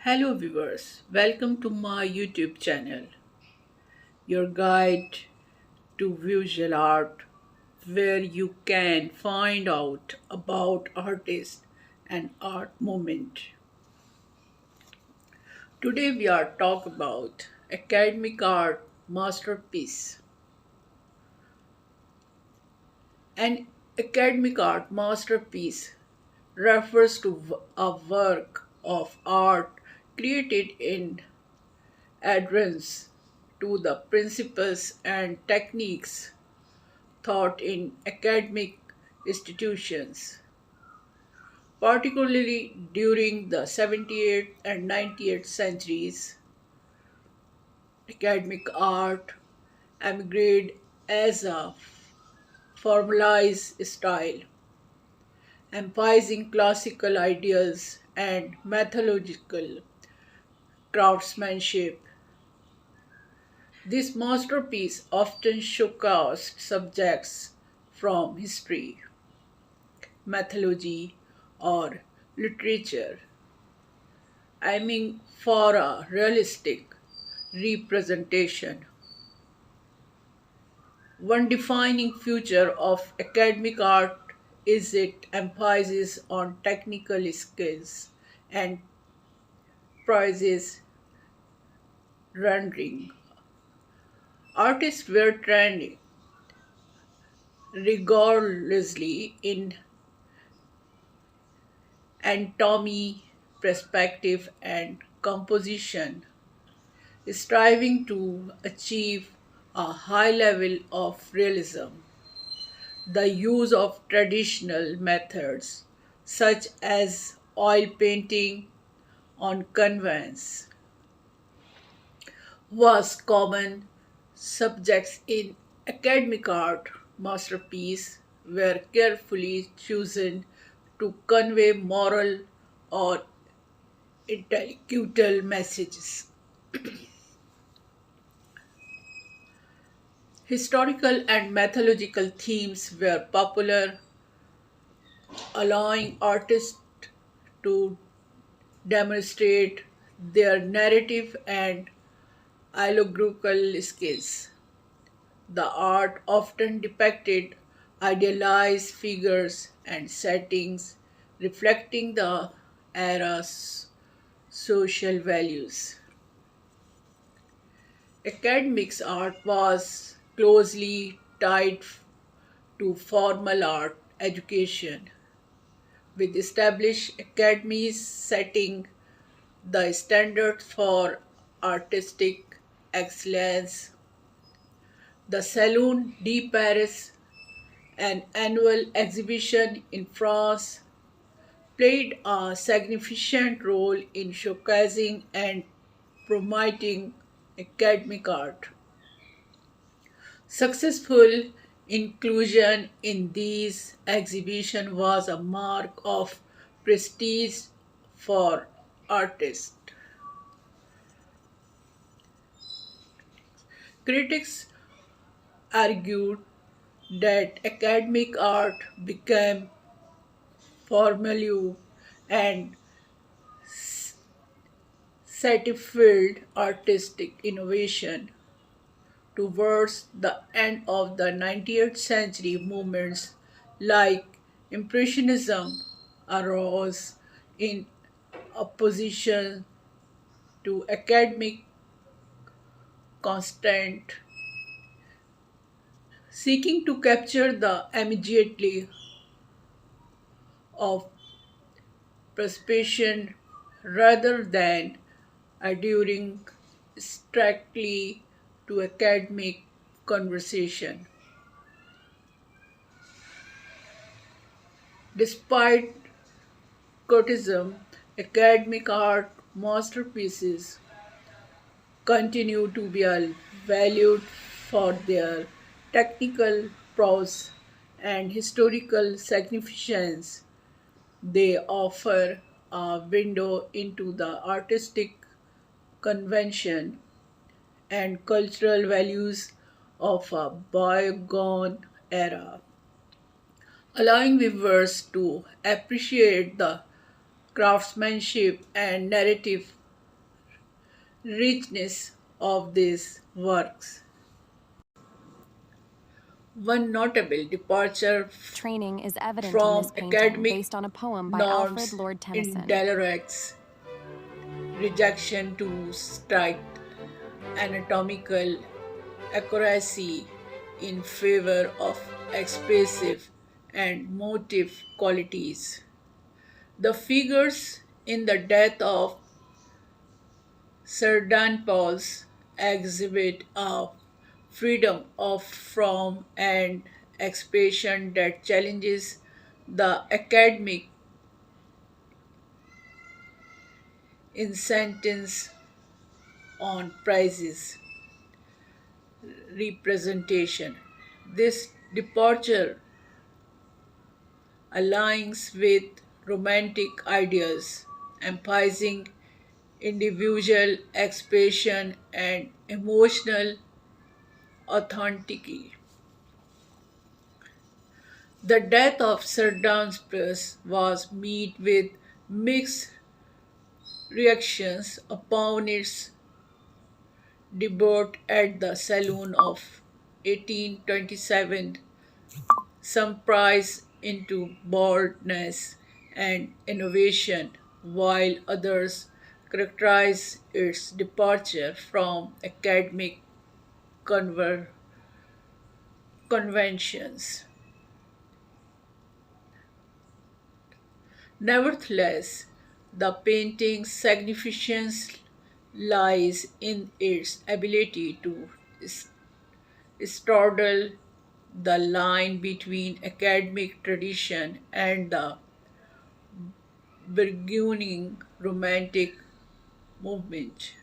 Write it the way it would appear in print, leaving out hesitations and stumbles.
Hello viewers, welcome to my YouTube channel, your guide to visual art, where you can find out about artists and art movement. Today we are talk about academic art masterpiece. An academic art masterpiece refers to a work of art created in adherence to the principles and techniques taught in academic institutions, particularly during the 78th and 98th centuries. Academic art emerged as a formalized style, emphasizing classical ideals and methodological craftsmanship. This masterpiece often showcased subjects from history, mythology, or literature, aiming for a realistic representation. One defining feature of academic art is its emphasis on technical skills and prizes rendering. Artists were trained rigorously in anatomy, perspective, and composition, striving to achieve a high level of realism. The use of traditional methods, such as oil painting on canvas, was common subjects in academic art. Masterpieces were carefully chosen to convey moral or intellectual messages. Historical and mythological themes were popular, allowing artists to demonstrate their narrative and allegorical skills. The art often depicted idealized figures and settings, reflecting the era's social values. Academics art was closely tied to formal art education, with established academies setting the standard for artistic excellence. The Salon de Paris, an annual exhibition in France, played a significant role in showcasing and promoting academic art. Successful inclusion in these exhibitions was a mark of prestige for artists. Critics argued that academic art became formally and satiated artistic innovation. Towards the end of the 19th century, movements like Impressionism arose in opposition to academic constant, seeking to capture the immediately of perception rather than adhering strictly to academic conversation. Despite criticism, academic art masterpieces continue to be valued for their technical prowess and historical significance. They offer a window into the artistic convention and cultural values of a bygone era, allowing viewers to appreciate the craftsmanship and narrative richness of these works. One notable departure Training is evident in from this painting academic based on a poem by Alfred norms Lord in Tennyson. Delaroque's rejection to strict anatomical accuracy in favor of expressive and motive qualities. The figures in the death of Sir Dan Pauls exhibit a freedom of form and expression that challenges the academic insistence on prizes representation. This departure aligns with romantic ideas, emphasizing individual expression and emotional authenticity. The death of Sir Danspers was met with mixed reactions upon its debut at the Saloon of 1827. Some prize into boldness and innovation, while others characterize its departure from academic conventions. Nevertheless, the painting's significance lies in its ability to straddle the line between academic tradition and the burgeoning romantic movement.